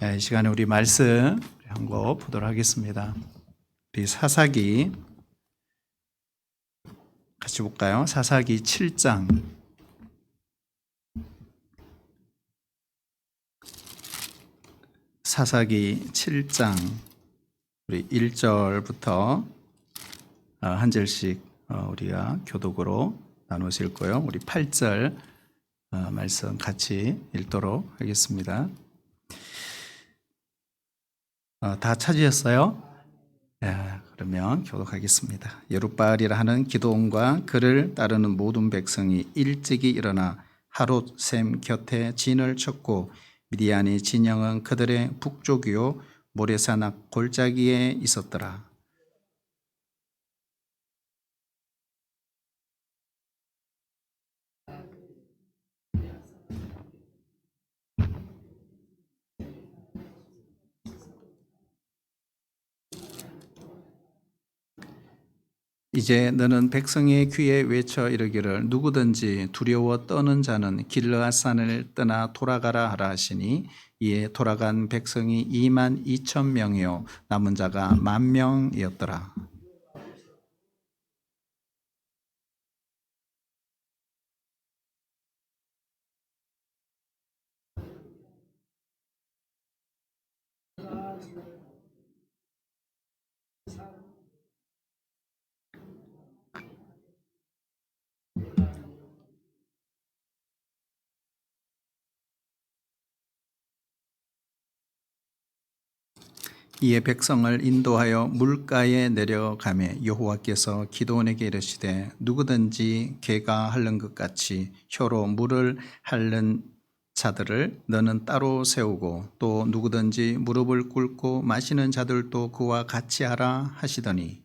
이 시간에 우리 말씀 한 거 보도록 하겠습니다. 우리 사사기 같이 볼까요? 사사기 7장. 사사기 7장 우리 1절부터 한 절씩 우리가 교독으로 나눠서 읽고요. 우리 8절 말씀 같이 읽도록 하겠습니다. 다 찾으셨어요? 그러면 교독하겠습니다. 여룻바알이라 하는 기드온과 그를 따르는 모든 백성이 일찍이 일어나 하롯샘 곁에 진을 쳤고 미디안의 진영은 그들의 북쪽이요 모레산 앞 골짜기에 있었더라. 이제 너는 백성의 귀에 외쳐 이르기를 누구든지 두려워 떠는 자는 길르앗산을 떠나 돌아가라 하라 하시니 이에 돌아간 백성이 2만 2천 명이요 남은 자가 10,000명이었더라. 이에 백성을 인도하여 물가에 내려가매 여호와께서 기드온에게 이르시되 누구든지 개가 핥는 것 같이 혀로 물을 핥는 자들을 너는 따로 세우고 또 누구든지 무릎을 꿇고 마시는 자들도 그와 같이 하라 하시더니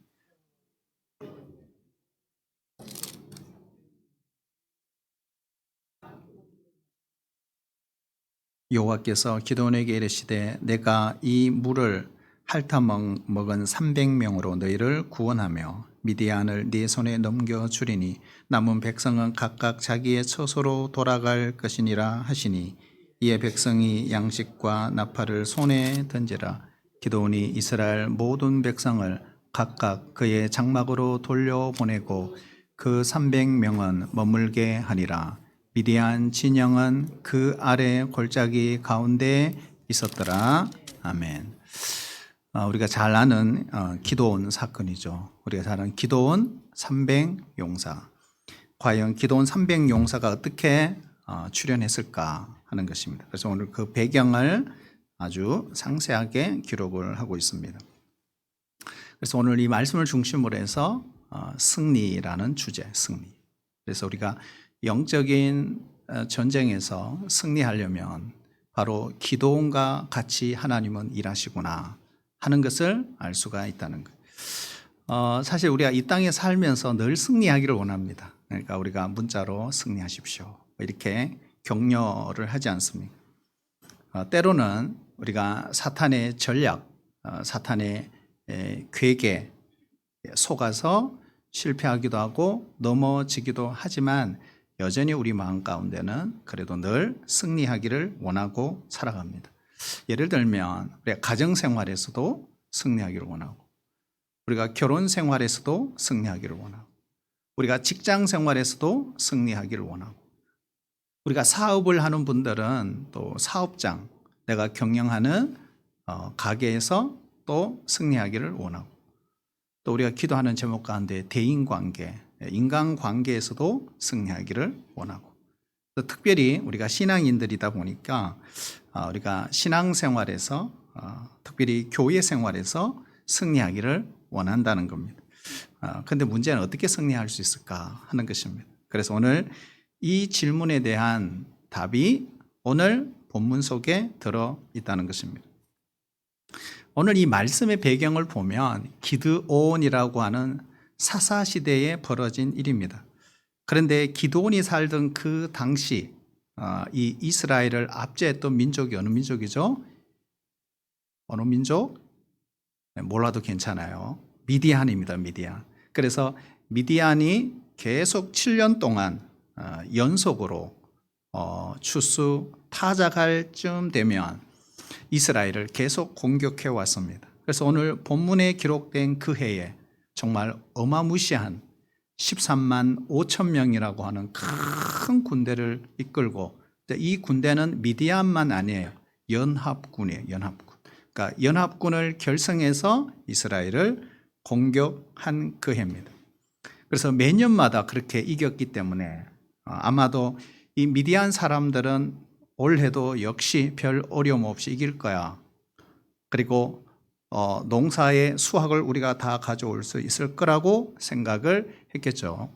여호와께서 기드온에게 이르시되 내가 이 물을 핥아 먹은 300명으로 너희를 구원하며 미디안을 네 손에 넘겨주리니 남은 백성은 각각 자기의 처소로 돌아갈 것이니라 하시니 이에 백성이 양식과 나팔을 손에 던지라. 기드온이 이스라엘 모든 백성을 각각 그의 장막으로 돌려보내고 그 300명은 머물게 하니라. 미디안 진영은 그 아래 골짜기 가운데 있었더라. 아멘. 우리가 잘 아는 기드온 사건이죠. 우리가 잘 아는 기드온 300용사. 과연 기드온 300용사가 어떻게 출현했을까 하는 것입니다. 그래서 오늘 그 배경을 아주 상세하게 기록을 하고 있습니다. 그래서 오늘 이 말씀을 중심으로 해서 승리라는 주제, 승리. 그래서 우리가 영적인 전쟁에서 승리하려면 바로 기드온과 같이 하나님은 일하시구나 하는 것을 알 수가 있다는 거예요. 사실 우리가 이 땅에 살면서 늘 승리하기를 원합니다. 그러니까 우리가 문자로 승리하십시오 이렇게 격려를 하지 않습니까? 때로는 우리가 사탄의 전략, 사탄의 괴계에 속아서 실패하기도 하고 넘어지기도 하지만 여전히 우리 마음 가운데는 그래도 늘 승리하기를 원하고 살아갑니다. 예를 들면 우리가 가정생활에서도 승리하기를 원하고 우리가 결혼생활에서도 승리하기를 원하고 우리가 직장생활에서도 승리하기를 원하고 우리가 사업을 하는 분들은 또 사업장, 내가 경영하는 가게에서 또 승리하기를 원하고 또 우리가 기도하는 제목 가운데 대인관계, 인간관계에서도 승리하기를 원하고 또 특별히 우리가 신앙인들이다 보니까 우리가 신앙생활에서 특별히 교회 생활에서 승리하기를 원한다는 겁니다. 그런데 문제는 어떻게 승리할 수 있을까 하는 것입니다. 그래서 오늘 이 질문에 대한 답이 오늘 본문 속에 들어 있다는 것입니다. 오늘 이 말씀의 배경을 보면 기드온이라고 하는 사사시대에 벌어진 일입니다. 그런데 기드온이 살던 그 당시 이 이스라엘을 압제했던 민족이 어느 민족이죠? 어느 민족? 몰라도 괜찮아요. 미디안입니다. 미디안. 그래서 미디안이 계속 7년 동안 연속으로 추수 타작할 쯤 되면 이스라엘을 계속 공격해 왔습니다. 그래서 오늘 본문에 기록된 그 해에 정말 어마무시한 13만 5천 명이라고 하는 큰 군대를 이끌고, 이 군대는 미디안만 아니에요. 연합군이에요. 연합군. 그러니까 연합군을 결성해서 이스라엘을 공격한 그 해입니다. 그래서 매년마다 그렇게 이겼기 때문에 아마도 이 미디안 사람들은 올해도 역시 별 어려움 없이 이길 거야. 그리고 농사의 수확을 우리가 다 가져올 수 있을 거라고 생각을 했겠죠.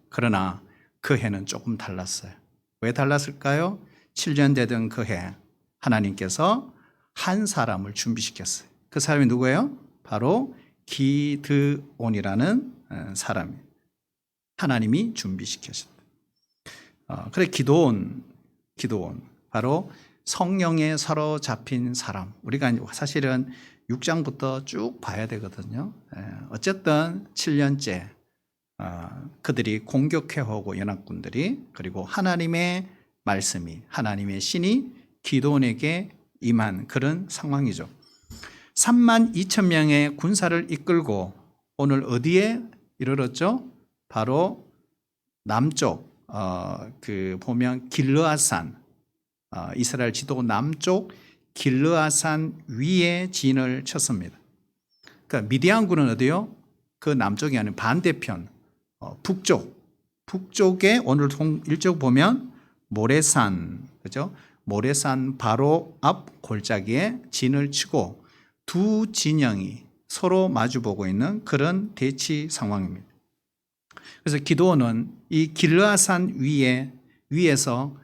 그러나 그 해는 조금 달랐어요. 왜 달랐을까요? 7년 되던 그 해 하나님께서 한 사람을 준비시켰어요. 그 사람이 누구예요? 바로 기드온이라는 사람이에요. 하나님이 준비시켰습니다. 그래 기드온 바로 성령에 사로잡힌 사람. 우리가 사실은 6장부터 쭉 봐야 되거든요. 어쨌든 7년째 그들이 공격해오고 연합군들이, 그리고 하나님의 말씀이, 하나님의 신이 기드온에게 임한 그런 상황이죠. 3만 2천 명의 군사를 이끌고 오늘 어디에 이르렀죠? 바로 남쪽 보면 길르앗산, 이스라엘 지도 남쪽 길르앗산 위에 진을 쳤습니다. 그러니까 미디안군은 어디요? 그 남쪽이 아닌 반대편 북쪽에 오늘 일쪽 보면 모레산, 그죠? 모레산 바로 앞 골짜기에 진을 치고 두 진영이 서로 마주보고 있는 그런 대치 상황입니다. 그래서 기드온은 이 길르앗산 위에서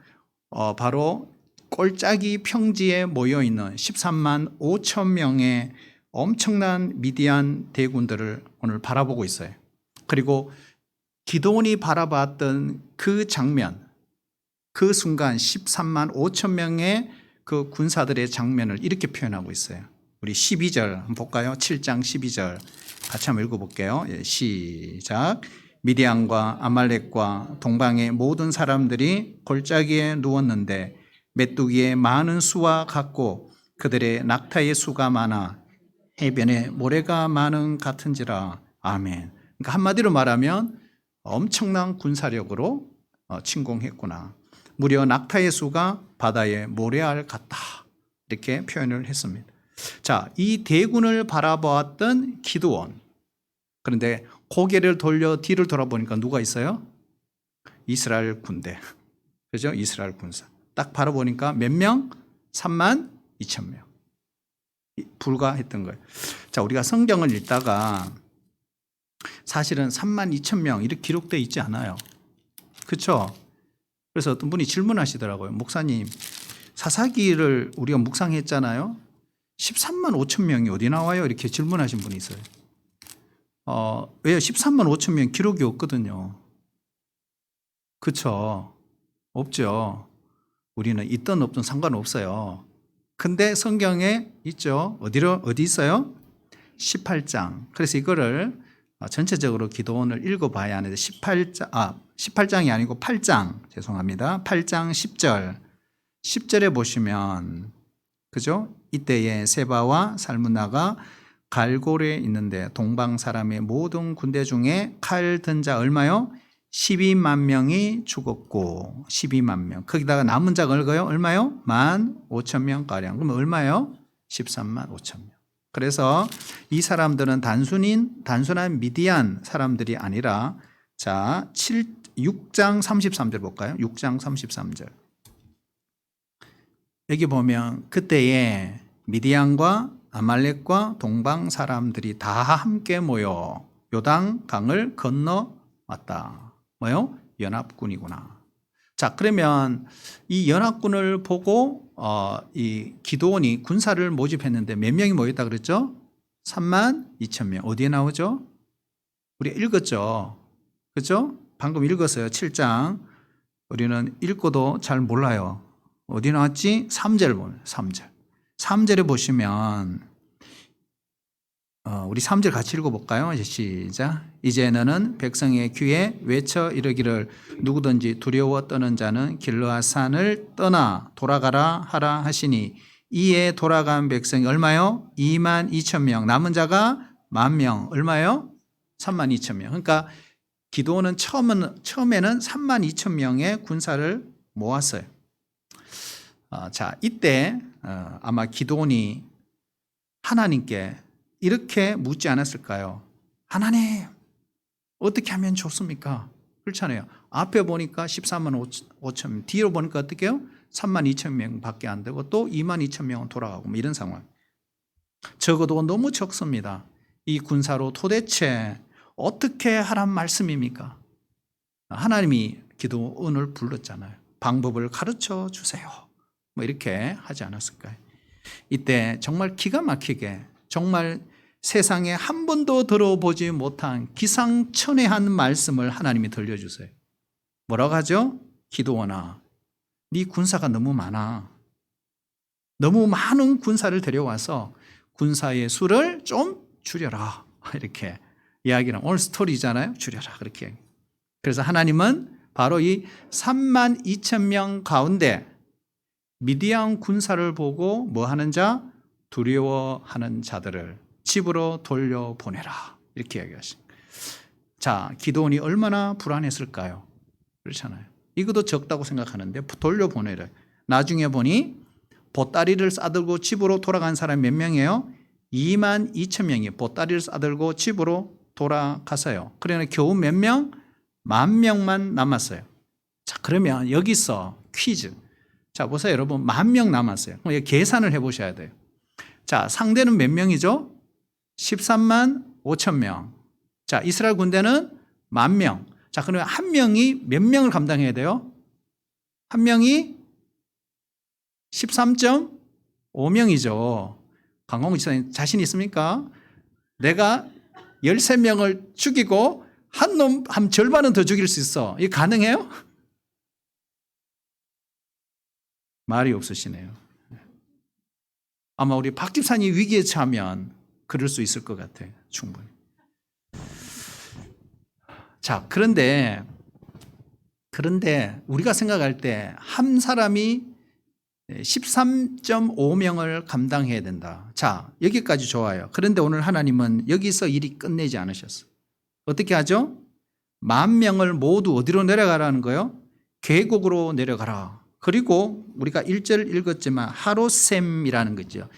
바로 골짜기 평지에 모여 있는 13만 5천 명의 엄청난 미디안 대군들을 오늘 바라보고 있어요. 그리고 기드온이 바라봤던 그 장면, 그 순간 13만 5천 명의 그 군사들의 장면을 이렇게 표현하고 있어요. 우리 12절 한번 볼까요? 7장 12절 같이 한번 읽어볼게요. 시작. 미디안과 아말렉과 동방의 모든 사람들이 골짜기에 누웠는데 메뚜기의 많은 수와 같고 그들의 낙타의 수가 많아 해변에 모래가 많은 같은지라. 아멘. 그러니까 한마디로 말하면 엄청난 군사력으로 침공했구나. 무려 낙타의 수가 바다의 모래알 같다. 이렇게 표현을 했습니다. 자, 이 대군을 바라보았던 기드온. 그런데 고개를 돌려 뒤를 돌아보니까 누가 있어요? 이스라엘 군대. 그죠? 이스라엘 군사. 딱 바라보니까 몇 명? 3만 2천 명. 불과했던 거예요. 자, 우리가 성경을 읽다가 사실은 3만 2천 명 이렇게 기록되어 있지 않아요. 그렇죠? 그래서 어떤 분이 질문하시더라고요. 목사님, 사사기를 우리가 묵상했잖아요. 13만 5천 명이 어디 나와요? 이렇게 질문하신 분이 있어요. 왜요? 13만 5천 명 기록이 없거든요. 그렇죠? 없죠. 우리는 있든 없든 상관없어요. 근데 성경에 있죠. 어디 있어요? 18장. 그래서 이거를 전체적으로 기도원을 읽어봐야 하는데 18장이 아니고 8장, 죄송합니다. 8장 10절. 10절에 보시면, 그죠? 이때에 세바와 살문나가 갈골에 있는데 동방 사람의 모든 군대 중에 칼 든 자 얼마요? 12만 명이 죽었고, 12만 명. 거기다가 남은 자가 얼마요? 15,000명가량. 그러면 얼마요? 13만 5천 명. 그래서 이 사람들은 단순한 미디안 사람들이 아니라, 자, 6장 33절 볼까요? 6장 33절. 여기 보면 그때에 미디안과 아말렉과 동방 사람들이 다 함께 모여 요단 강을 건너왔다. 뭐요? 연합군이구나. 자, 그러면 이 연합군을 보고 이 기드온이 군사를 모집했는데 몇 명이 모였다 그랬죠? 3만 2천 명. 어디에 나오죠? 우리가 읽었죠? 그렇죠? 방금 읽었어요. 7장. 우리는 읽고도 잘 몰라요. 어디 나왔지? 3절 보면 3절. 3절에 보시면 우리 3절 같이 읽어볼까요? 이제 시작. 이제 너는 백성의 귀에 외쳐 이르기를 누구든지 두려워 떠는 자는 길르앗산을 떠나 돌아가라 하라 하시니 이에 돌아간 백성이 얼마요? 2만 2천 명. 남은 자가 10,000명. 얼마요? 3만 2천 명. 그러니까 기드온은 처음에는 3만 2천 명의 군사를 모았어요. 자, 이때 아마 기드온이 하나님께 이렇게 묻지 않았을까요? 하나님, 어떻게 하면 좋습니까? 그렇잖아요. 앞에 보니까 13만 5천 명, 뒤로 보니까 어떻게 해요? 3만 2천 명밖에 안 되고 또 2만 2천 명은 돌아가고 뭐 이런 상황. 적어도 너무 적습니다. 이 군사로 도대체 어떻게 하란 말씀입니까? 하나님이 기드온을 불렀잖아요. 방법을 가르쳐 주세요. 뭐 이렇게 하지 않았을까요? 이때 정말 기가 막히게 정말 세상에 한 번도 들어보지 못한 기상천외한 말씀을 하나님이 들려주세요. 뭐라고 하죠? 기드온아, 네 군사가 너무 많아. 너무 많은 군사를 데려와서 군사의 수를 좀 줄여라. 이렇게 이야기를 오늘 스토리잖아요. 줄여라. 그렇게. 그래서 하나님은 바로 이 3만 2천 명 가운데 미디안 군사를 보고 뭐 하는 자? 두려워하는 자들을 집으로 돌려보내라. 이렇게 이야기하십니다. 자, 기드온이 얼마나 불안했을까요? 그렇잖아요. 이것도 적다고 생각하는데 돌려보내래. 나중에 보니 보따리를 싸들고 집으로 돌아간 사람이 몇 명이에요? 2만 2천 명이 보따리를 싸들고 집으로 돌아갔어요. 그러나 겨우 몇 명? 10,000명만 남았어요. 자, 그러면 여기서 퀴즈. 자, 보세요. 여러분, 10,000명 남았어요. 그럼 계산을 해보셔야 돼요. 자, 상대는 몇 명이죠? 13만 5천 명. 자, 이스라엘 군대는 10,000명. 자, 그러면 한 명이 몇 명을 감당해야 돼요? 한 명이 13.5명이죠. 강홍우 지사님 자신 있습니까? 내가 13명을 죽이고 한 절반은 더 죽일 수 있어. 이게 가능해요? 말이 없으시네요. 아마 우리 박 집사님 위기에 처하면 그럴 수 있을 것 같아요. 충분히. 자, 그런데 우리가 생각할 때 한 사람이 13.5명을 감당해야 된다. 자, 여기까지 좋아요. 그런데 오늘 하나님은 여기서 일이 끝내지 않으셨어요. 어떻게 하죠? 10,000명을 모두 어디로 내려가라는 거예요? 계곡으로 내려가라. 그리고 우리가 1절 읽었지만 하롯셈이라는 거죠.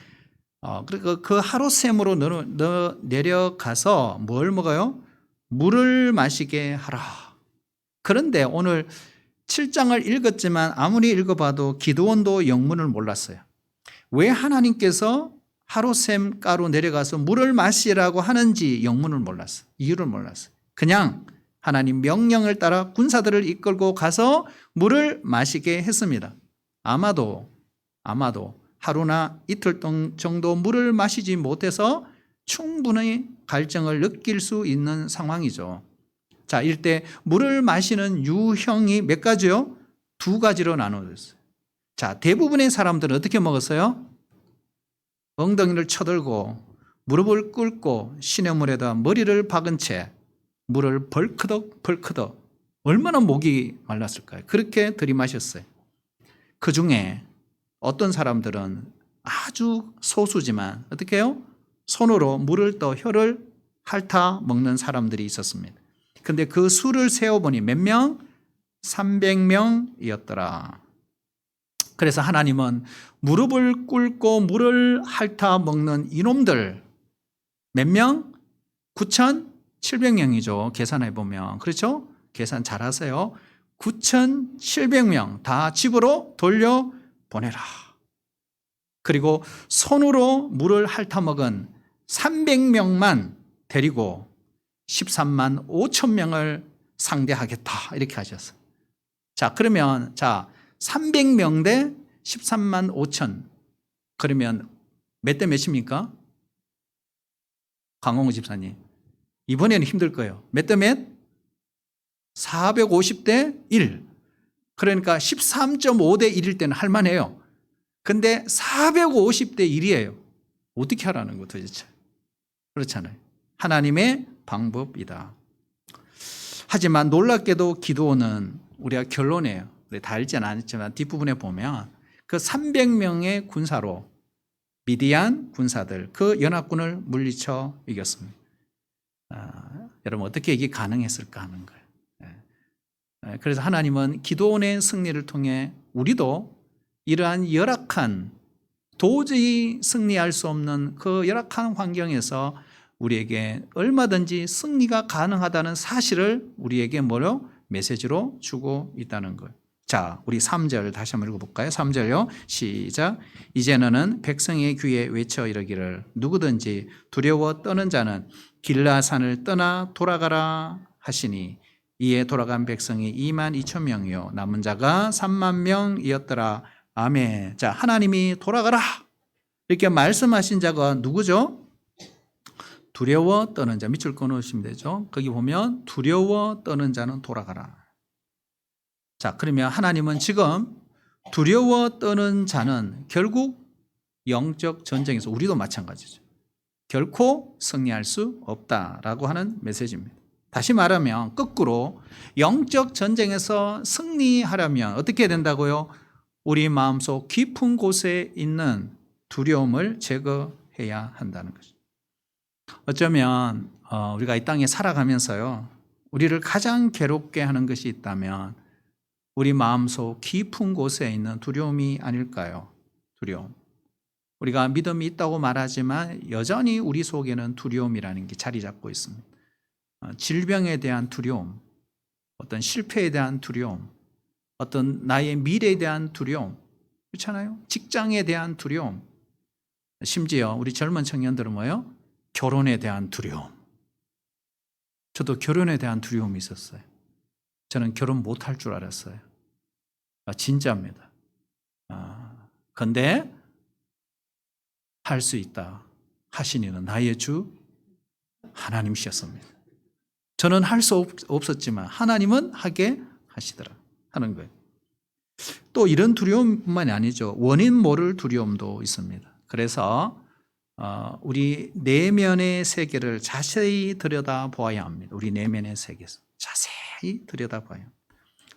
그리고 그 하롯셈으로 내려가서 뭘 먹어요? 물을 마시게 하라. 그런데 오늘 7장을 읽었지만 아무리 읽어봐도 기드온도 영문을 몰랐어요. 왜 하나님께서 하롯셈 가로 내려가서 물을 마시라고 하는지 영문을 몰랐어요. 이유를 몰랐어요. 그냥 하나님 명령을 따라 군사들을 이끌고 가서 물을 마시게 했습니다. 아마도 하루나 이틀 정도 물을 마시지 못해서 충분히 갈증을 느낄 수 있는 상황이죠. 자, 이때 물을 마시는 유형이 몇 가지요? 2가지로 나누어졌어요. 자, 대부분의 사람들은 어떻게 먹었어요? 엉덩이를 쳐들고 무릎을 꿇고 시냇물에다 머리를 박은 채 물을 벌크덕 얼마나 목이 말랐을까요? 그렇게 들이마셨어요. 그 중에 어떤 사람들은 아주 소수지만 어떻게 해요? 손으로 물을 떠 혀를 핥아 먹는 사람들이 있었습니다. 근데 그 수를 세어보니 몇 명? 300명이었더라. 그래서 하나님은 무릎을 꿇고 물을 핥아 먹는 이놈들 몇 명? 9,700명이죠. 계산해보면. 그렇죠? 계산 잘하세요. 9,700명 다 집으로 돌려보내라. 그리고 손으로 물을 핥아 먹은 300명만 데리고 13만 5천 명을 상대하겠다. 이렇게 하셨어요. 자, 그러면 300명 대 13만 5천. 그러면 몇 대 몇입니까? 강홍우 집사님. 이번에는 힘들 거예요. 몇 대 몇? 450대 1. 그러니까 13.5대 1일 때는 할만해요. 근데 450대 1이에요. 어떻게 하라는 거 도대체? 그렇잖아요. 하나님의 방법이다. 하지만 놀랍게도 기드온은 우리가 결론이에요. 우리 다 읽지는 않았지만 뒷부분에 보면 그 300명의 군사로 미디안 군사들, 그 연합군을 물리쳐 이겼습니다. 여러분 어떻게 이게 가능했을까 하는 거예요. 그래서 하나님은 기도원의 승리를 통해 우리도 이러한 열악한, 도저히 승리할 수 없는 그 열악한 환경에서 우리에게 얼마든지 승리가 가능하다는 사실을 우리에게 뭐로? 메시지로 주고 있다는 거예요. 자, 우리 3절 다시 한번 읽어볼까요? 3절요. 시작. 이제 너는 백성의 귀에 외쳐 이르기를 누구든지 두려워 떠는 자는 길라산을 떠나 돌아가라 하시니 이에 돌아간 백성이 22,000명이요 남은 자가 30,000명이었더라. 아멘. 자, 하나님이 돌아가라 이렇게 말씀하신 자가 누구죠? 두려워 떠는 자. 밑줄 끊으시면 되죠. 거기 보면 두려워 떠는 자는 돌아가라. 자, 그러면 하나님은 지금 두려워 떠는 자는 결국 영적 전쟁에서 우리도 마찬가지죠. 결코 승리할 수 없다라고 하는 메시지입니다. 다시 말하면 거꾸로 영적 전쟁에서 승리하려면 어떻게 해야 된다고요? 우리 마음속 깊은 곳에 있는 두려움을 제거해야 한다는 것이죠. 어쩌면 우리가 이 땅에 살아가면서요, 우리를 가장 괴롭게 하는 것이 있다면 우리 마음속 깊은 곳에 있는 두려움이 아닐까요? 두려움. 우리가 믿음이 있다고 말하지만 여전히 우리 속에는 두려움이라는 게 자리 잡고 있습니다. 질병에 대한 두려움, 어떤 실패에 대한 두려움, 어떤 나의 미래에 대한 두려움, 그렇잖아요? 직장에 대한 두려움, 심지어 우리 젊은 청년들은 뭐예요? 결혼에 대한 두려움. 저도 결혼에 대한 두려움이 있었어요. 저는 결혼 못할 줄 알았어요. 진짜입니다. 근데 할 수 있다 하신 이는 나의 주 하나님이셨습니다. 저는 할 수 없었지만 하나님은 하게 하시더라 하는 거예요. 또 이런 두려움뿐만이 아니죠. 원인 모를 두려움도 있습니다. 그래서 우리 내면의 세계를 자세히 들여다보아야 합니다. 우리 내면의 세계에서 자세히 들여다봐야 합니다.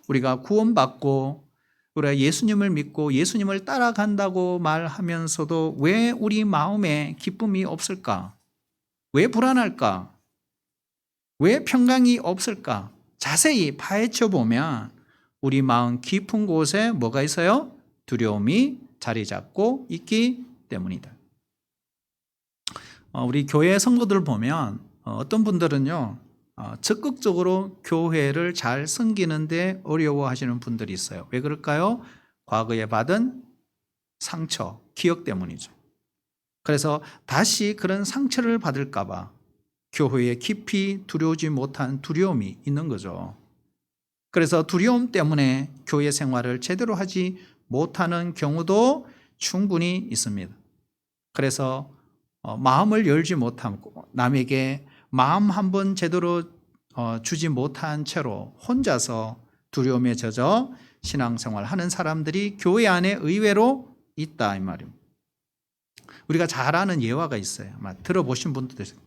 우리가 구원받고 우리가 예수님을 믿고 예수님을 따라간다고 말하면서도 왜 우리 마음에 기쁨이 없을까? 왜 불안할까? 왜 평강이 없을까? 자세히 파헤쳐 보면 우리 마음 깊은 곳에 뭐가 있어요? 두려움이 자리 잡고 있기 때문이다. 우리 교회 성도들 보면 어떤 분들은요, 적극적으로 교회를 잘 섬기는데 어려워하시는 분들이 있어요. 왜 그럴까요? 과거에 받은 상처, 기억 때문이죠. 그래서 다시 그런 상처를 받을까 봐 교회에 깊이 들어오지 못한 두려움이 있는 거죠. 그래서 두려움 때문에 교회 생활을 제대로 하지 못하는 경우도 충분히 있습니다. 그래서 마음을 열지 못하고 남에게 마음 한번 제대로 주지 못한 채로 혼자서 두려움에 젖어 신앙생활 하는 사람들이 교회 안에 의외로 있다 이 말입니다. 우리가 잘 아는 예화가 있어요. 아마 들어보신 분도 있어요.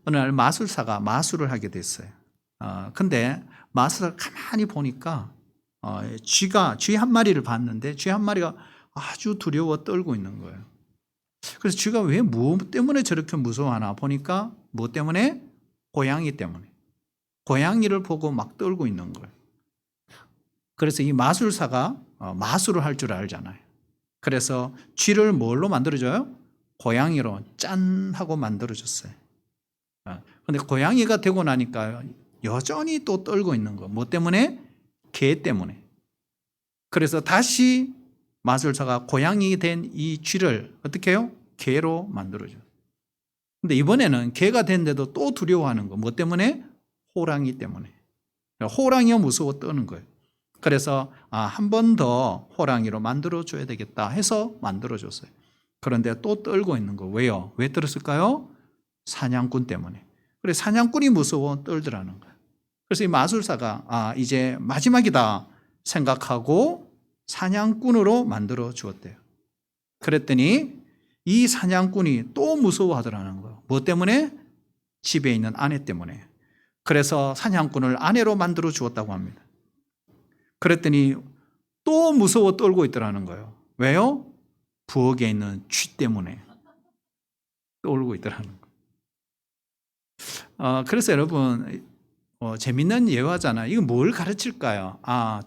어느 날 마술사가 마술을 하게 됐어요. 근데 마술사가 가만히 보니까 쥐 한 마리를 봤는데 쥐 한 마리가 아주 두려워 떨고 있는 거예요. 그래서 쥐가 왜 무엇 때문에 저렇게 무서워하나 보니까 무엇 때문에? 고양이 때문에. 고양이를 보고 막 떨고 있는 거예요. 그래서 이 마술사가 마술을 할 줄 알잖아요. 그래서 쥐를 뭘로 만들어줘요? 고양이로 짠 하고 만들어줬어요. 그런데 고양이가 되고 나니까 여전히 또 떨고 있는 거. 뭐 때문에? 개 때문에. 그래서 다시 마술사가 고양이 된 이 쥐를 어떻게 해요? 개로 만들어줘요. 근데 이번에는 개가 됐는데도 또 두려워하는 거. 뭐 때문에? 호랑이 때문에. 호랑이가 무서워 떠는 거예요. 그래서 한 번 더 호랑이로 만들어줘야 되겠다 해서 만들어줬어요. 그런데 또 떨고 있는 거. 왜요? 왜 떨었을까요? 사냥꾼 때문에. 그래서 사냥꾼이 무서워 떨더라는 거예요. 그래서 이 마술사가 이제 마지막이다 생각하고 사냥꾼으로 만들어 주었대요. 그랬더니 이 사냥꾼이 또 무서워하더라는 거예요. 뭐 때문에? 집에 있는 아내 때문에. 그래서 사냥꾼을 아내로 만들어 주었다고 합니다. 그랬더니 또 무서워 떨고 있더라는 거예요. 왜요? 부엌에 있는 쥐 때문에. 떠오르고 있더라는 거. 그래서 여러분 재밌는 예화잖아요. 이거 뭘 가르칠까요?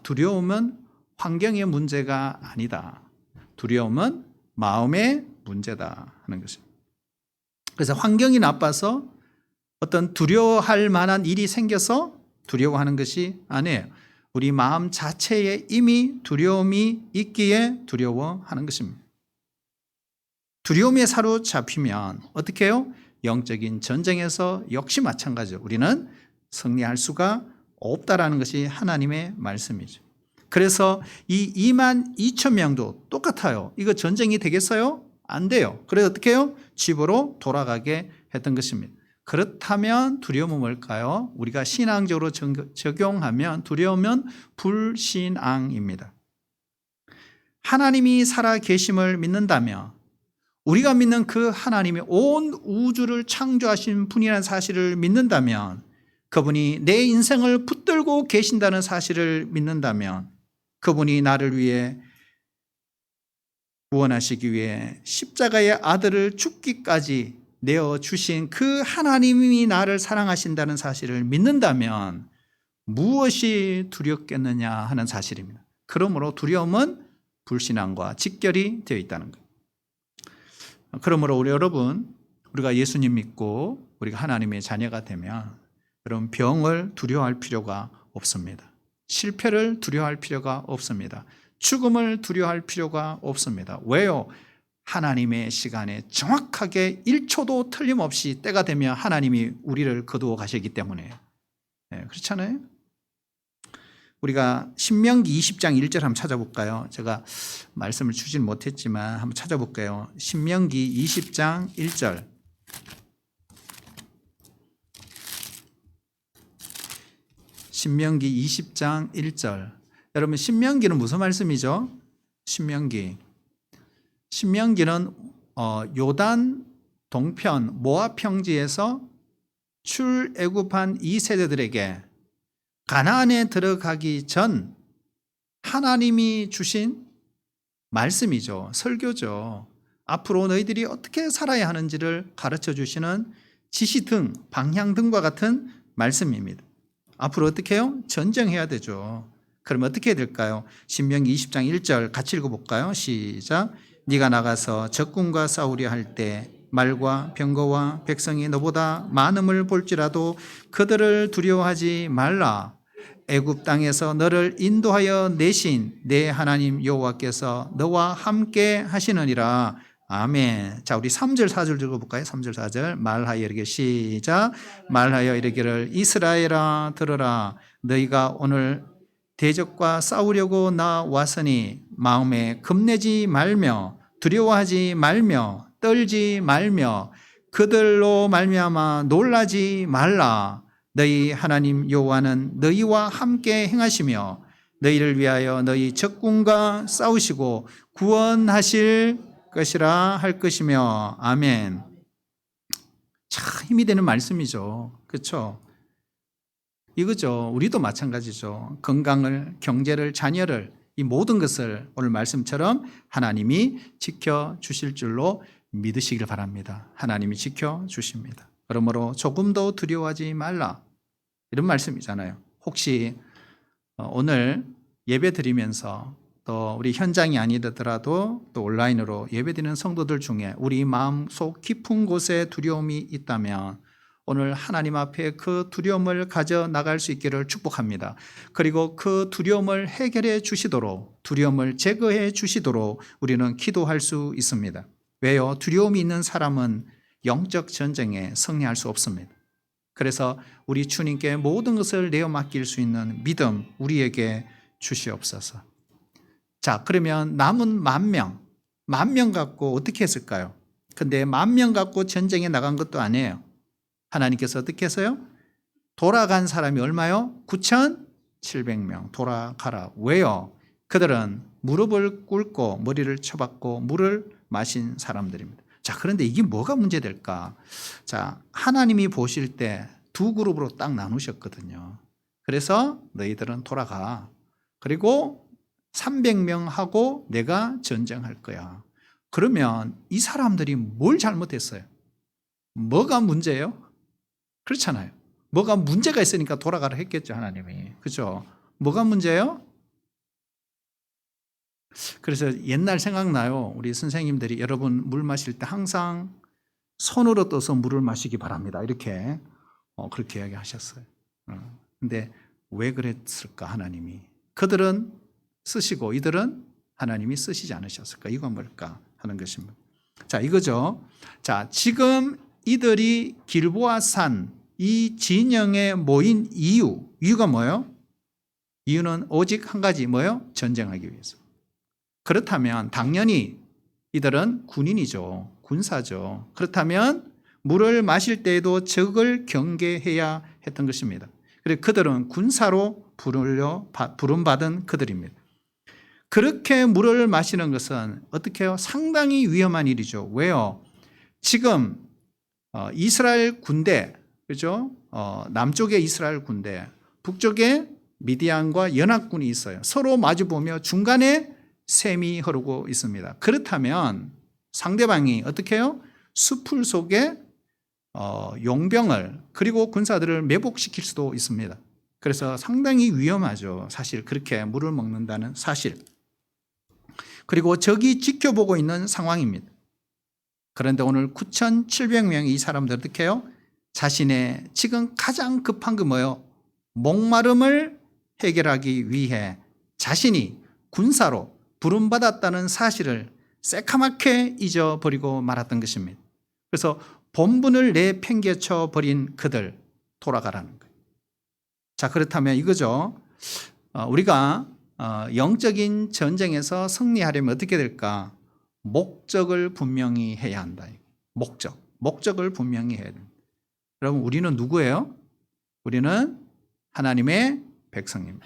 두려움은 환경의 문제가 아니다. 두려움은 마음의 문제다 하는 것입니다. 그래서 환경이 나빠서 어떤 두려워할 만한 일이 생겨서 두려워하는 것이 아니에요. 우리 마음 자체에 이미 두려움이 있기에 두려워하는 것입니다. 두려움에 사로잡히면 어떻게 해요? 영적인 전쟁에서 역시 마찬가지죠. 우리는 승리할 수가 없다라는 것이 하나님의 말씀이죠. 그래서 이 22,000명도 똑같아요. 이거 전쟁이 되겠어요? 안 돼요. 그래서 어떻게 해요? 집으로 돌아가게 했던 것입니다. 그렇다면 두려움은 뭘까요? 우리가 신앙적으로 적용하면 두려움은 불신앙입니다. 하나님이 살아 계심을 믿는다면 우리가 믿는 그 하나님이 온 우주를 창조하신 분이라는 사실을 믿는다면, 그분이 내 인생을 붙들고 계신다는 사실을 믿는다면, 그분이 나를 위해 구원하시기 위해 십자가의 아들을 죽기까지 내어주신 그 하나님이 나를 사랑하신다는 사실을 믿는다면 무엇이 두렵겠느냐 하는 사실입니다. 그러므로 두려움은 불신앙과 직결이 되어 있다는 거예요. 그러므로 우리 여러분, 우리가 예수님 믿고 우리가 하나님의 자녀가 되면 여러분 병을 두려워할 필요가 없습니다. 실패를 두려워할 필요가 없습니다. 죽음을 두려워할 필요가 없습니다. 왜요? 하나님의 시간에 정확하게 1초도 틀림없이 때가 되면 하나님이 우리를 거두어 가시기 때문에. 그렇잖아요? 우리가 신명기 20장 1절 한번 찾아볼까요? 제가 말씀을 주지는 못했지만 한번 찾아볼게요. 신명기 20장 1절. 신명기 20장 1절. 여러분 신명기는 무슨 말씀이죠? 신명기는 요단 동편 모압 평지에서 출애굽한 이 세대들에게 가나안에 들어가기 전 하나님이 주신 말씀이죠. 설교죠. 앞으로 너희들이 어떻게 살아야 하는지를 가르쳐 주시는 지시등, 방향등과 같은 말씀입니다. 앞으로 어떻게 해요? 전쟁해야 되죠. 그럼 어떻게 해야 될까요? 신명기 20장 1절 같이 읽어볼까요? 시작. 네가 나가서 적군과 싸우려 할 때 말과 병거와 백성이 너보다 많음을 볼지라도 그들을 두려워하지 말라. 애굽 땅에서 너를 인도하여 내신 내 하나님 여호와께서 너와 함께 하시느니라. 아멘. 자, 우리 3절 4절 읽어볼까요? 3절 4절 말하여 이르기를 시작. 말하여 이르기를 이스라엘아 들으라. 너희가 오늘 대적과 싸우려고 나왔으니 마음에 겁내지 말며 두려워하지 말며 떨지 말며 그들로 말미암아 놀라지 말라. 너희 하나님 여호와는 너희와 함께 행하시며 너희를 위하여 너희 적군과 싸우시고 구원하실 것이라 할 것이며. 아멘. 참 힘이 되는 말씀이죠. 그렇죠? 이거죠. 우리도 마찬가지죠. 건강을, 경제를, 자녀를, 이 모든 것을 오늘 말씀처럼 하나님이 지켜주실 줄로 믿으시길 바랍니다. 하나님이 지켜주십니다. 그러므로 조금도 두려워하지 말라. 이런 말씀이잖아요. 혹시 오늘 예배 드리면서 또 우리 현장이 아니더라도 또 온라인으로 예배 드리는 성도들 중에 우리 마음속 깊은 곳에 두려움이 있다면 오늘 하나님 앞에 그 두려움을 가져 나갈 수 있기를 축복합니다. 그리고 그 두려움을 해결해 주시도록, 두려움을 제거해 주시도록 우리는 기도할 수 있습니다. 왜요? 두려움이 있는 사람은 영적 전쟁에 승리할 수 없습니다. 그래서 우리 주님께 모든 것을 내어 맡길 수 있는 믿음 우리에게 주시옵소서. 자, 그러면 남은 10,000명 갖고 어떻게 했을까요? 근데 10,000명 갖고 전쟁에 나간 것도 아니에요. 하나님께서 어떻게 했어요? 돌아간 사람이 얼마요? 9,700명 돌아가라. 왜요? 그들은 무릎을 꿇고 머리를 쳐박고 물을 마신 사람들입니다. 자, 그런데 이게 뭐가 문제될까? 자, 하나님이 보실 때 두 그룹으로 딱 나누셨거든요. 그래서 너희들은 돌아가. 그리고 300명하고 내가 전쟁할 거야. 그러면 이 사람들이 뭘 잘못했어요? 뭐가 문제예요? 그렇잖아요. 뭐가 문제가 있으니까 돌아가라 했겠죠, 하나님이. 그죠? 뭐가 문제예요? 그래서 옛날 생각나요. 우리 선생님들이 여러분 물 마실 때 항상 손으로 떠서 물을 마시기 바랍니다. 이렇게 그렇게 이야기하셨어요. 근데 왜 그랬을까, 하나님이? 그들은 쓰시고 이들은 하나님이 쓰시지 않으셨을까? 이건 뭘까 하는 것입니다. 자, 이거죠. 자, 지금 이들이 길보아 산 이 진영에 모인 이유가 뭐예요? 이유는 오직 한 가지, 뭐예요? 전쟁하기 위해서. 그렇다면 당연히 이들은 군인이죠. 군사죠. 그렇다면 물을 마실 때에도 적을 경계해야 했던 것입니다. 그래서 그들은 군사로 부름받은 그들입니다. 그렇게 물을 마시는 것은 어떻게 해요? 상당히 위험한 일이죠. 왜요? 지금 이스라엘 군대, 그죠? 남쪽에 이스라엘 군대, 북쪽에 미디안과 연합군이 있어요. 서로 마주보며 중간에 샘이 흐르고 있습니다. 그렇다면 상대방이 어떻게 해요? 수풀 속에 용병을 그리고 군사들을 매복시킬 수도 있습니다. 그래서 상당히 위험하죠. 사실 그렇게 물을 먹는다는 사실. 그리고 적이 지켜보고 있는 상황입니다. 그런데 오늘 9,700명의 이 사람들 어떻게 해요? 자신의 지금 가장 급한 게 뭐예요? 목마름을 해결하기 위해 자신이 군사로 부름받았다는 사실을 새카맣게 잊어버리고 말았던 것입니다. 그래서 본분을 내팽개쳐 버린 그들, 돌아가라는 거예요. 자, 그렇다면 이거죠. 우리가 영적인 전쟁에서 승리하려면 어떻게 될까? 목적을 분명히 해야 한다. 목적을 분명히 해야 된다. 여러분, 우리는 누구예요? 우리는 하나님의 백성입니다.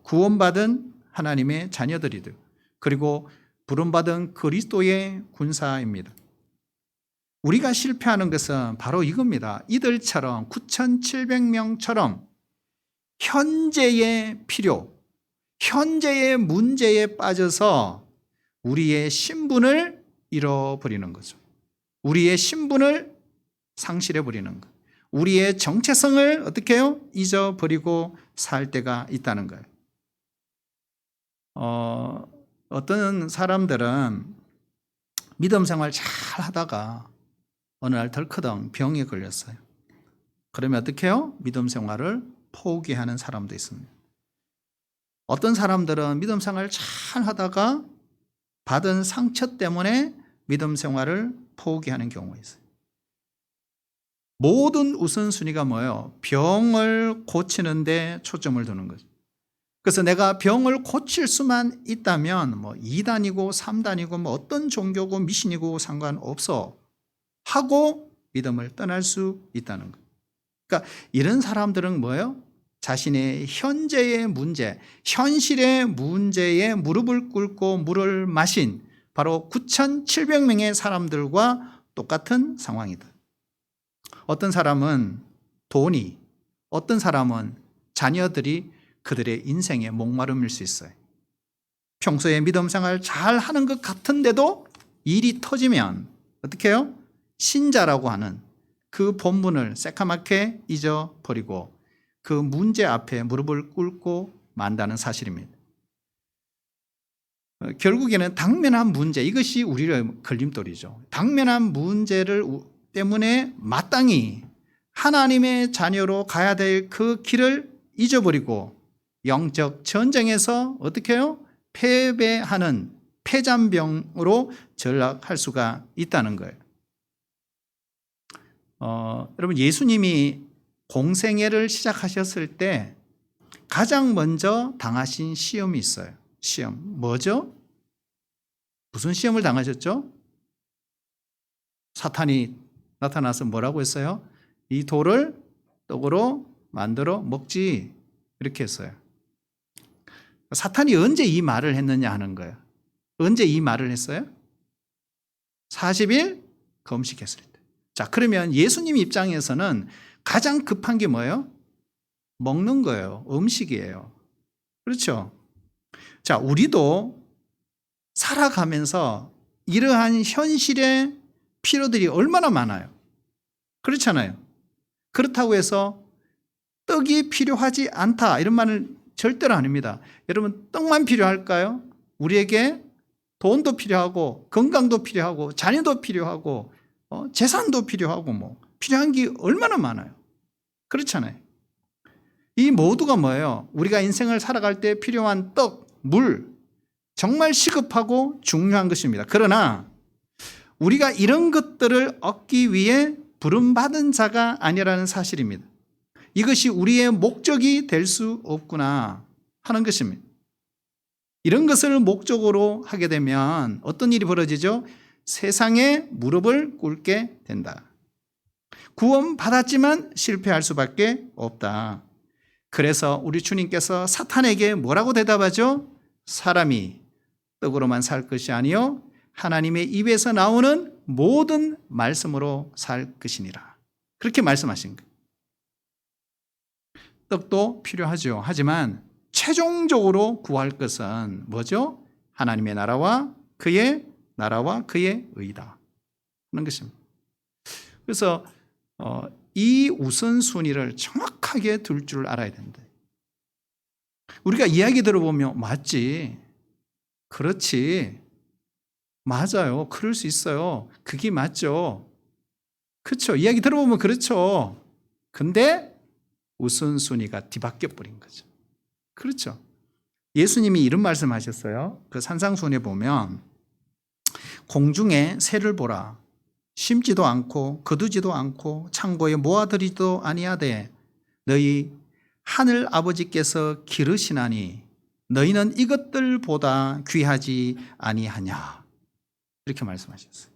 구원받은 하나님의 자녀들이들, 그리고 부름받은 그리스도의 군사입니다. 우리가 실패하는 것은 바로 이겁니다. 이들처럼 9,700명처럼 현재의 필요, 현재의 문제에 빠져서 우리의 신분을 잃어버리는 거죠. 우리의 신분을 상실해버리는 것. 우리의 정체성을 어떻게 해요? 잊어버리고 살 때가 있다는 거예요. 어떤 사람들은 믿음 생활 잘 하다가 어느 날 덜커덩 병에 걸렸어요. 그러면 어떻게 해요? 믿음 생활을 포기하는 사람도 있습니다. 어떤 사람들은 믿음 생활 잘 하다가 받은 상처 때문에 믿음 생활을 포기하는 경우가 있어요. 모든 우선순위가 뭐예요? 병을 고치는 데 초점을 두는 거죠. 그래서 내가 병을 고칠 수만 있다면 뭐 2단이고 3단이고 뭐 어떤 종교고 미신이고 상관없어 하고 믿음을 떠날 수 있다는 거예요. 그러니까 이런 사람들은 뭐예요? 자신의 현재의 문제, 현실의 문제에 무릎을 꿇고 물을 마신 바로 9,700명의 사람들과 똑같은 상황이다. 어떤 사람은 돈이, 어떤 사람은 자녀들이 그들의 인생의 목마름일 수 있어요. 평소에 믿음 생활 잘 하는 것 같은데도 일이 터지면 어떻게 해요? 신자라고 하는 그 본분을 새카맣게 잊어버리고 그 문제 앞에 무릎을 꿇고 만다는 사실입니다. 결국에는 당면한 문제, 이것이 우리의 걸림돌이죠. 당면한 문제를 때문에 마땅히 하나님의 자녀로 가야 될 그 길을 잊어버리고 영적 전쟁에서 어떻게 해요? 패배하는 패잔병으로 전락할 수가 있다는 거예요. 여러분, 예수님이 공생애를 시작하셨을 때 가장 먼저 당하신 시험이 있어요. 시험. 뭐죠? 무슨 시험을 당하셨죠? 사탄이 나타나서 뭐라고 했어요? 이 돌을 떡으로 만들어 먹지. 이렇게 했어요. 사탄이 언제 이 말을 했느냐 하는 거예요. 언제 이 말을 했어요? 40일 금식했을 때. 자, 그러면 예수님 입장에서는 가장 급한 게 뭐예요? 먹는 거예요. 음식이에요. 그렇죠? 자, 우리도 살아가면서 이러한 현실의 필요들이 얼마나 많아요. 그렇잖아요. 그렇다고 해서 떡이 필요하지 않다 이런 말은 절대로 아닙니다. 여러분, 떡만 필요할까요? 우리에게 돈도 필요하고 건강도 필요하고 자녀도 필요하고 재산도 필요하고 필요한 게 얼마나 많아요. 그렇잖아요. 이 모두가 뭐예요? 우리가 인생을 살아갈 때 필요한 떡, 물, 정말 시급하고 중요한 것입니다. 그러나 우리가 이런 것들을 얻기 위해 부름받은 자가 아니라는 사실입니다. 이것이 우리의 목적이 될 수 없구나 하는 것입니다. 이런 것을 목적으로 하게 되면 어떤 일이 벌어지죠? 세상에 무릎을 꿇게 된다. 구원받았지만 실패할 수밖에 없다. 그래서 우리 주님께서 사탄에게 뭐라고 대답하죠? 사람이 떡으로만 살 것이 아니요 하나님의 입에서 나오는 모든 말씀으로 살 것이니라. 그렇게 말씀하신 거예요. 떡도 필요하죠. 하지만 최종적으로 구할 것은 뭐죠? 하나님의 나라와 그의 의다 하는 것입니다. 그래서 이 우선순위를 정확하게 둘 줄 알아야 된다. 우리가 이야기 들어보면 맞지, 그렇지, 맞아요, 그럴 수 있어요, 그게 맞죠, 그렇죠, 이야기 들어보면 그렇죠. 근데 우선순위가 뒤바뀌어 버린 거죠. 그렇죠. 예수님이 이런 말씀하셨어요. 그 산상수훈에 보면 공중에 새를 보라. 심지도 않고 거두지도 않고 창고에 모아들이지도 아니하되 너희 하늘 아버지께서 기르시나니 너희는 이것들보다 귀하지 아니하냐. 이렇게 말씀하셨어요.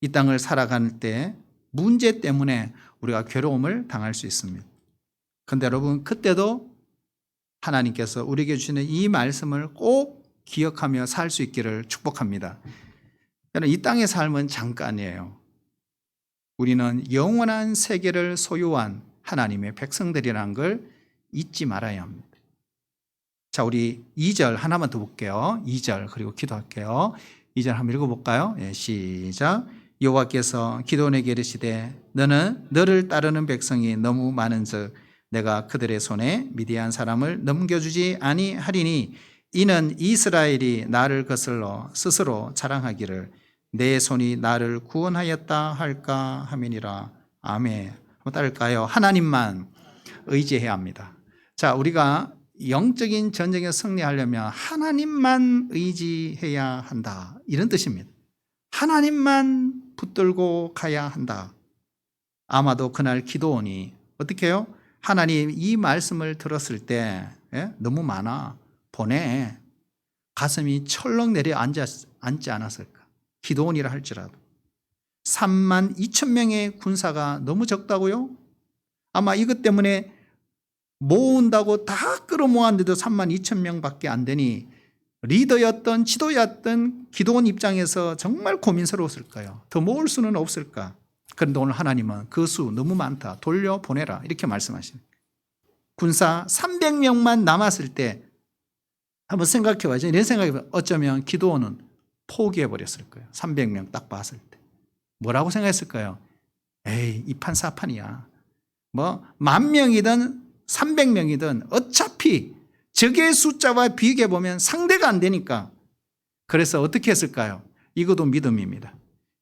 이 땅을 살아갈 때 문제 때문에 우리가 괴로움을 당할 수 있습니다. 그런데 여러분, 그때도 하나님께서 우리에게 주시는 이 말씀을 꼭 기억하며 살 수 있기를 축복합니다. 여러분, 이 땅의 삶은 잠깐이에요. 우리는 영원한 세계를 소유한 하나님의 백성들이라는 걸 잊지 말아야 합니다. 자, 우리 2절 하나만 더 볼게요. 2절 그리고 기도할게요. 2절 한번 읽어볼까요? 네, 시작. 여호와께서 기드온에게 이르시되 너는 너를 따르는 백성이 너무 많은즉 내가 그들의 손에 미디안 사람을 넘겨주지 아니하리니 이는 이스라엘이 나를 거슬러 스스로 자랑하기를 내 손이 나를 구원하였다 할까 함이니라. 아멘. 한번 따를까요? 하나님만 의지해야 합니다. 자, 우리가 영적인 전쟁에 승리하려면 하나님만 의지해야 한다, 이런 뜻입니다. 하나님만 붙들고 가야 한다. 아마도 그날 기드온이 어떻게 해요? 하나님 이 말씀을 들었을 때 너무 많아, 보내, 가슴이 철렁 내려앉지 않았을까? 기드온이라 할지라도 3만 2천 명의 군사가 너무 적다고요? 아마 이것 때문에 모은다고 다 끌어모았는데도 3만 2천 명밖에 안 되니 리더였던 지도였던 기드온 입장에서 정말 고민스러웠을 거예요. 더 모을 수는 없을까? 그런데 오늘 하나님은 그 수 너무 많다, 돌려보내라, 이렇게 말씀하십니다. 군사 300명만 남았을 때 한번 생각해 봐야죠. 이런 생각해 보면 어쩌면 기드온은 포기해버렸을 거예요. 300명 딱 봤을 때 뭐라고 생각했을까요? 에이, 이 판 사판이야. 뭐 10,000명이든 300명이든 어차피 적의 숫자와 비교해 보면 상대가 안 되니까. 그래서 어떻게 했을까요? 이것도 믿음입니다.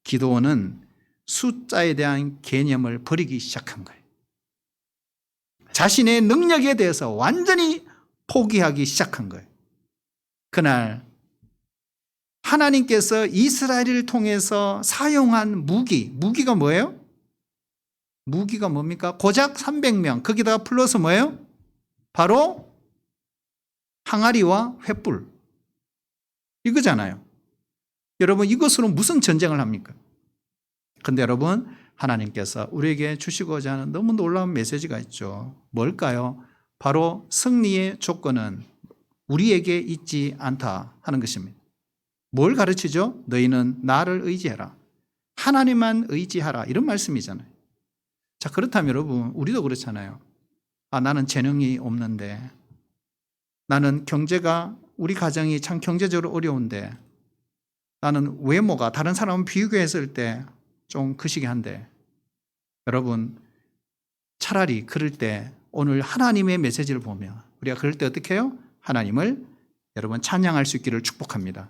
기드온은 숫자에 대한 개념을 버리기 시작한 거예요. 자신의 능력에 대해서 완전히 포기하기 시작한 거예요. 그날 하나님께서 이스라엘을 통해서 사용한 무기가 뭐예요? 무기가 뭡니까? 고작 300명, 거기다가 플러스 뭐예요? 바로 항아리와 횃불, 이거잖아요. 여러분, 이것으로 무슨 전쟁을 합니까? 그런데 여러분, 하나님께서 우리에게 주시고자 하는 너무 놀라운 메시지가 있죠. 뭘까요? 바로 승리의 조건은 우리에게 있지 않다 하는 것입니다. 뭘 가르치죠? 너희는 나를 의지해라, 하나님만 의지하라, 이런 말씀이잖아요. 자, 그렇다면 여러분, 우리도 그렇잖아요. 나는 재능이 없는데, 나는 경제가, 우리 가정이 참 경제적으로 어려운데, 나는 외모가 다른 사람은 비교했을 때 좀 거시기한데, 여러분, 차라리 그럴 때 오늘 하나님의 메시지를 보면 우리가 그럴 때 어떻게 해요? 하나님을 여러분 찬양할 수 있기를 축복합니다.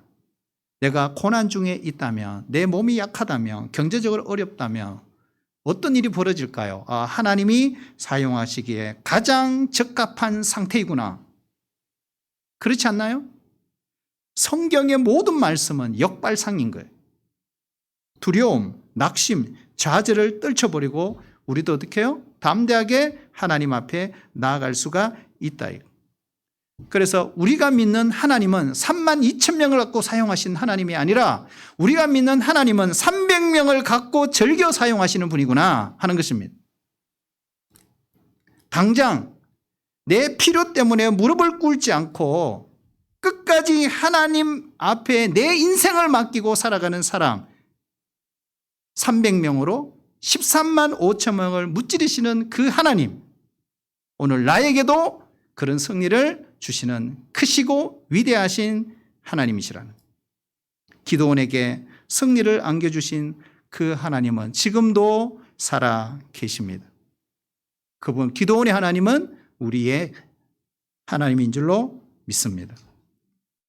내가 고난 중에 있다면, 내 몸이 약하다면, 경제적으로 어렵다면 어떤 일이 벌어질까요? 하나님이 사용하시기에 가장 적합한 상태이구나. 그렇지 않나요? 성경의 모든 말씀은 역발상인 거예요. 두려움, 낙심, 좌절을 떨쳐버리고 우리도 어떻게 해요? 담대하게 하나님 앞에 나아갈 수가 있다. 그래서 우리가 믿는 하나님은 32,000명을 갖고 사용하신 하나님이 아니라 우리가 믿는 하나님은 300명을 갖고 즐겨 사용하시는 분이구나 하는 것입니다. 당장 내 필요 때문에 무릎을 꿇지 않고 끝까지 하나님 앞에 내 인생을 맡기고 살아가는 사람 300명으로 13만 5천 명을 무찌르시는 그 하나님, 오늘 나에게도 그런 승리를 주시는 크시고 위대하신 하나님이시라는, 기드온에게 승리를 안겨주신 그 하나님은 지금도 살아 계십니다. 그분 기드온의 하나님은 우리의 하나님인 줄로 믿습니다.